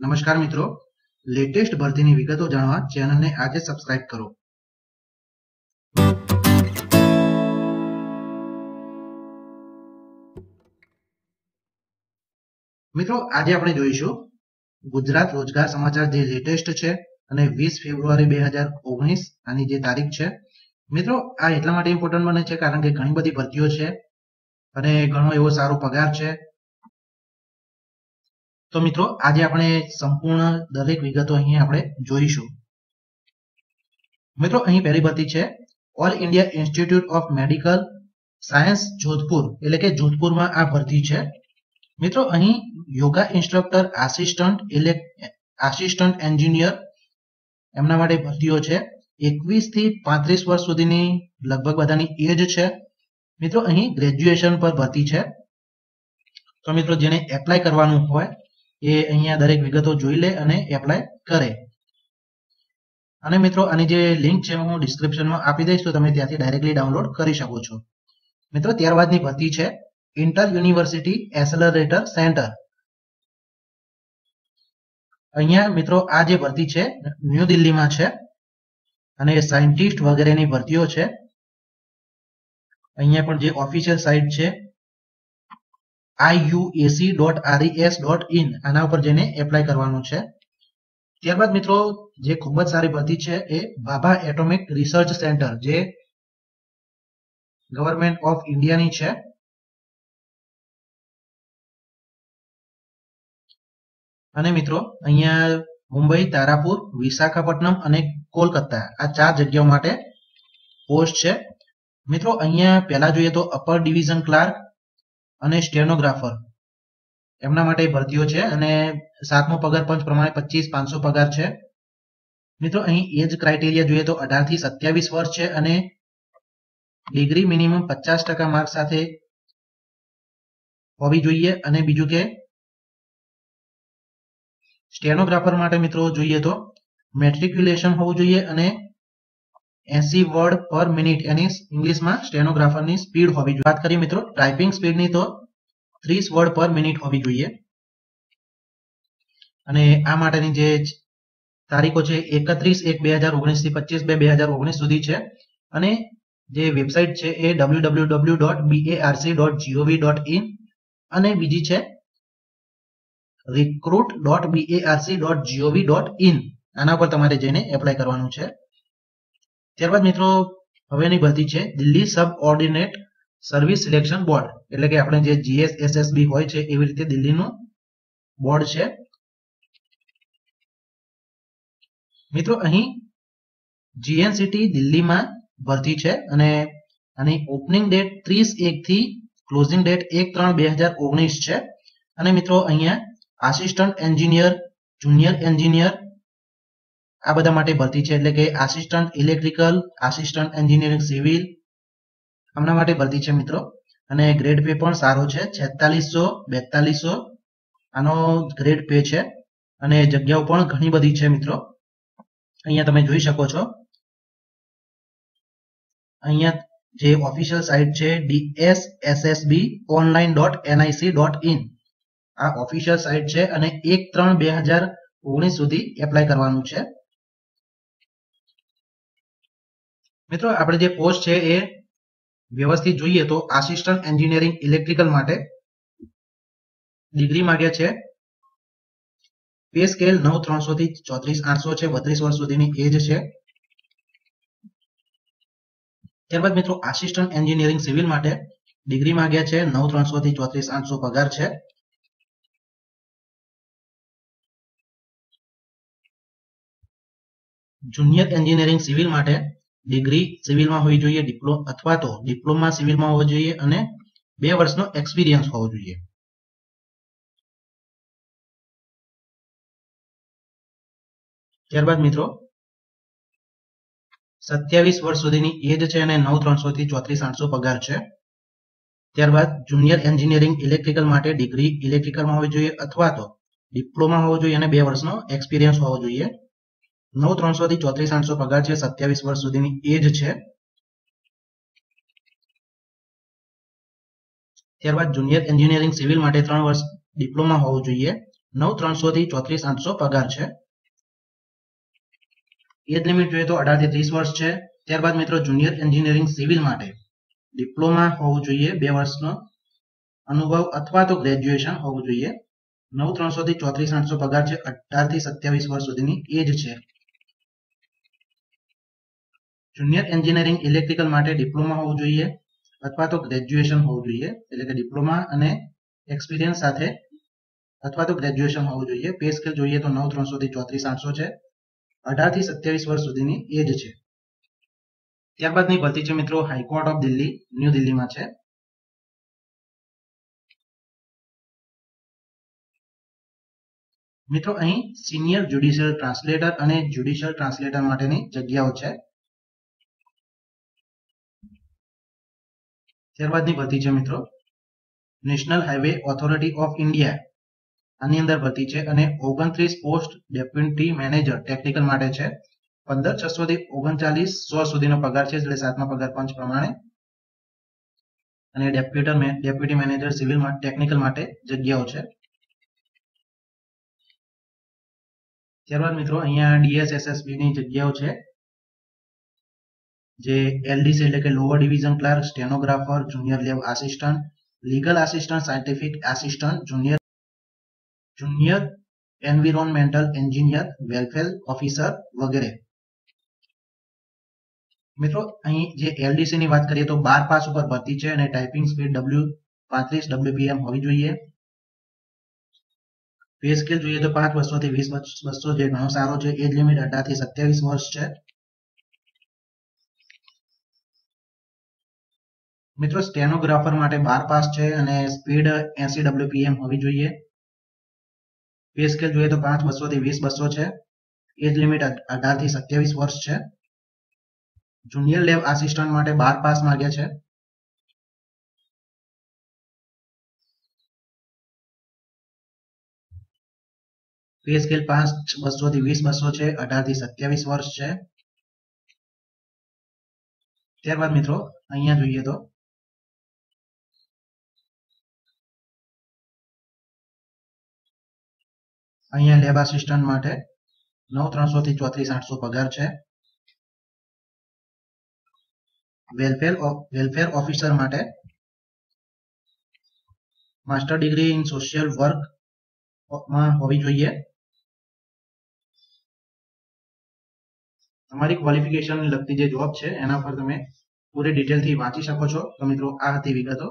નમસ્કાર મિત્રો, લેટેસ્ટ ભરતીની વિગતો જાણવા ચેનલને આજે સબસ્ક્રાઇબ કરો. મિત્રો, આજે આપણે જોઈશું ગુજરાત રોજગાર સમાચાર જે લેટેસ્ટ છે અને 20 ફેબ્રુઆરી 2019 આની જે તારીખ છે. મિત્રો, આ એટલા માટે ઇમ્પોર્ટન્ટ બને છે કારણ કે ઘણી બધી ભરતીઓ છે અને ઘણો એવો સારો પગાર છે. તો મિત્રો, આજે આપણે સંપૂર્ણ દરેક વિગતો અહીં આપણે જોઈશું. મિત્રો, અહીં પહેલી ભરતી છે all India institute of medical science Jodhpur, એટલે કે જોધપુરમાં આ ભરતી છે. મિત્રો, અહીં યોગા ઇન્સ્ટ્રક્ટર, આસિસ્ટન્ટ એન્જિનિયર એમના માટે ભરતીઓ છે. 21 થી 35 વર્ષ સુધીની લગભગ બધાની એજ છે. મિત્રો, અહીં ગ્રેજ્યુએશન પર ભરતી છે. તો મિત્રો, જેને એપ્લાય કરવાનું હોય એ અહીંયા દરેક વિગતો જોઈ લે અને એપ્લાય કરે. અને મિત્રો, આની જે લિંક છે હું ડિસ્ક્રિપ્શનમાં આપી દઈશ, તો તમે ત્યાંથી ડાયરેક્ટલી ડાઉનલોડ કરી શકો છો. મિત્રો, ત્યારબાદની ભરતી છે ઇન્ટર યુનિવર્સિટી એસેલરેટર સેન્ટર. અહીંયા મિત્રો આ જે ભરતી છે ન્યૂ દિલ્હીમાં છે અને સાયન્ટિસ્ટ વગેરેની ભરતીઓ છે. અહીંયા પણ જે ઓફિશિયલ સાઇટ છે iuac.res.in આના ઉપર જઈને એપ્લાય કરવાનું છે. ત્યારબાદ મિત્રો, જે ખૂબ જ સારી ભરતી છે એ ભાભા એટોમિક રિસર્ચ સેન્ટર, જે ગવર્મેન્ટ ઓફ ઇન્ડિયાની છે. અને મિત્રો, અહીંયા મુંબઈ, તારાપુર, વિશાખાપટ્ટનમ અને કોલકાતા આ 4 જગ્યાઓ માટે પોસ્ટ છે. મિત્રો, અહીંયા પહેલા જોઈએ તો અપર ડિવિઝન ક્લાર્ક અને સ્ટેનોગ્રાફર એમના માટે ભરતીઓ છે અને 7મો પગાર પંચ પ્રમાણે 25,500 પગાર છે. મિત્રો, અહીં એજ ક્રાઇટેરિયા જોઈએ તો 18 થી 27 વર્ષ છે અને ડિગ્રી મિનિમમ 50% માર્ક સાથે હોવી જોઈએ. અને બીજું કે સ્ટેનોગ્રાફર માટે મિત્રો જોઈએ તો મેટ્રિક્યુલેશન હોવું જોઈએ અને 80 વર્ડ પર મિનિટ એની ઇંગ્લિશમાં સ્ટેનોગ્રાફરની સ્પીડ હોવી જોઈએ. વાત કરીએ મિત્રો ટાઈપિંગ સ્પીડની તો 30 વર્ડ પર મિનિટ હોવી જોઈએ. અને આ માટેની જે તારીખો છે 31/1/2019 થી 25/2/2019 સુધી છે. અને જે વેબસાઇટ છે એ www.barc.gov.in અને બીજી છે recruit.barc.gov.in આના પર તમારે જઈને એપ્લાય કરવાનું છે. ત્યારબાદ મિત્રો, હવેની ભરતી છે દિલ્હી સબ ઓર્ડિનેટ સર્વિસ સિલેક્શન બોર્ડ, એટલે કે આપણે જે GSSSB હોય છે એવી રીતે દિલ્હીનું બોર્ડ છે. મિત્રો, અહીં GNCT દિલ્હીમાં ભરતી છે અને આની ઓપનિંગ ડેટ 30/1 થી ક્લોઝિંગ ડેટ 1/3/2019 છે. અને મિત્રો, અહીંયા આસિસ્ટન્ટ એન્જિનિયર, જુનિયર એન્જિનિયર આ બધા માટે ભરતી છે, એટલે કે assistant electrical, assistant engineering civil આમના માટે ભરતી છે મિત્રો. અને ગ્રેડ પે પણ સારો છે, 4600-4200 આનો ગ્રેડ પે છે અને જગ્યાઓ પણ ઘણી બધી છે મિત્રો. અહીંયા તમે જોઈ શકો છો. અહીંયા જે ઓફિશિયલ સાઇટ છે dssbonline.nic.in આ ઓફિશિયલ સાઇટ છે અને 1/3/2019 સુધી એપ્લાય કરવાનું છે. મિત્રો, આપણે જે પોસ્ટ છે એ વ્યવસ્થિત જોઈએ તો આસિસ્ટન્ટ એન્જિનિયરિંગ ઇલેક્ટ્રિકલ માટે ડિગ્રી માંગ્યા છે. પે સ્કેલ 9,300 થી 34,800 છે. 32 વર્ષ સુધીની એજ છે. ત્યારબાદ મિત્રો, આસિસ્ટન્ટ એન્જિનિયરિંગ સિવિલ માટે ડિગ્રી માંગ્યા છે. 9,300 થી 34,800 પગાર છે. જુનિયર એન્જિનિયરિંગ સિવિલ માટે ડિગ્રી સિવિલમાં હોવી જોઈએ અથવા તો ડિપ્લોમા સિવિલમાં હોવો જોઈએ અને 2 વર્ષનો એક્સપિરિયન્સ હોવો જોઈએ. ત્યારબાદ મિત્રો, 27 વર્ષ સુધીની એજ છે અને 9,300 થી 34,800 પગાર છે. ત્યારબાદ જુનિયર એન્જિનિયરિંગ ઇલેક્ટ્રિકલ માટે ડિગ્રી ઇલેક્ટ્રિકલમાં હોવી જોઈએ અથવા તો ડિપ્લોમા હોવો જોઈએ અને 2 વર્ષનો એક્સપિરિયન્સ હોવો જોઈએ. 9,300 થી 34,800 પગાર છે. 27 વર્ષ સુધીની એજ છે. ત્યારબાદ જુનિયર એન્જિનિયરિંગ સિવિલ માટે 3 વર્ષ ડિપ્લોમા હોવું જોઈએ. 9,300 થી 34,800 પગાર છે. એજ લિમિટ જોઈએ તો 18 થી 30 વર્ષ છે. ત્યારબાદ મિત્રો જુનિયર એન્જિનિયરિંગ સિવિલ માટે ડિપ્લોમા હોવું જોઈએ, 2 વર્ષનો અનુભવ અથવા તો ગ્રેજ્યુએશન હોવું જોઈએ. 9,300 થી 34,800 પગાર છે. 18 થી 27 વર્ષ સુધીની એજ છે. જુનિયર એન્જિનિયરિંગ ઇલેક્ટ્રિકલ માટે ડિપ્લોમા હોવું જોઈએ અથવા તો ગ્રેજ્યુએશન હોવું જોઈએ, એટલે કે ડિપ્લોમા અને એક્સપિરિયન્સ સાથે અથવા તો ગ્રેજ્યુએશન હોવું જોઈએ. પે સ્કેલ જોઈએ તો 9,300 થી 34,800 છે. 18 થી 27 વર્ષ સુધીની એજ છે. ત્યારબાદની ભરતી છે મિત્રો હાઈકોર્ટ ઓફ દિલ્હી, ન્યૂ દિલ્હીમાં છે. મિત્રો અહીં સિનિયર જ્યુડિશિયલ ટ્રાન્સલેટર અને જ્યુડિશિયલ ટ્રાન્સલેટર માટેની જગ્યાઓ છે. ત્યારબાદની ભરતી છે મિત્રો national highway authority of India, આની અંદર ભરતી છે અને 29 પોસ્ટ ડેપ્યુટી મેનેજર ટેકનિકલ માટે છે. 15,600 થી 39,100 સુધીનો પગાર છે, એટલે 7મા પગાર પંચ પ્રમાણે. અને ડેપ્યુટી મેનેજર સિવિલ ટેકનિકલ માટે જગ્યાઓ છે. ત્યારબાદ મિત્રો અહીંયા DSSSB ની જગ્યાઓ છે, જે LDC એટલે કે lower division clerk, stenographer, junior lab assistant, legal assistant, scientific assistant, junior environmental engineer, welfare officer વગેરે. મિત્રો અહીં જે LDC ની વાત કરીએ તો 12 પાસ ઉપર ભરતી છે અને ટાઈપિંગ સ્પીડ W35 WPM હોવી જોઈએ. પે સ્કેલ જોઈએ તો 5,200 થી 20,200 જે ઘણો સારો છે. એજ લિમિટ 18 થી 27 વર્ષ છે. મિત્રો સ્ટેનોગ્રાફર માટે 12 પાસ છે અને સ્પીડ 80 WPM હોવી જોઈએ. પે સ્કેલ જોઈએ તો 5,200 થી 20,200 છે. એજ લિમિટ 18 થી 27 વર્ષ છે. જુનિયર લેબ આસિસ્ટન્ટ માટે 12 પાસ માંગ્યા છે. પે સ્કેલ 5,200 થી 20,200 છે. 18 થી 27 વર્ષ છે. ત્યારબાદ મિત્રો અહીંયા જોઈએ તો અહીંયા લેબ આસિસ્ટન્ટ માટે 9,300 થી 34,800 પગાર છે. વેલફેર ઓફિસર માટે master degree in social work માં હોવી જોઈએ. તમારી ક્વોલિફિકેશન લગતી જે જોબ છે એના પર તમે પૂરી ડિટેલથી વાંચી શકો છો. તો મિત્રો આ હતી વિગતો.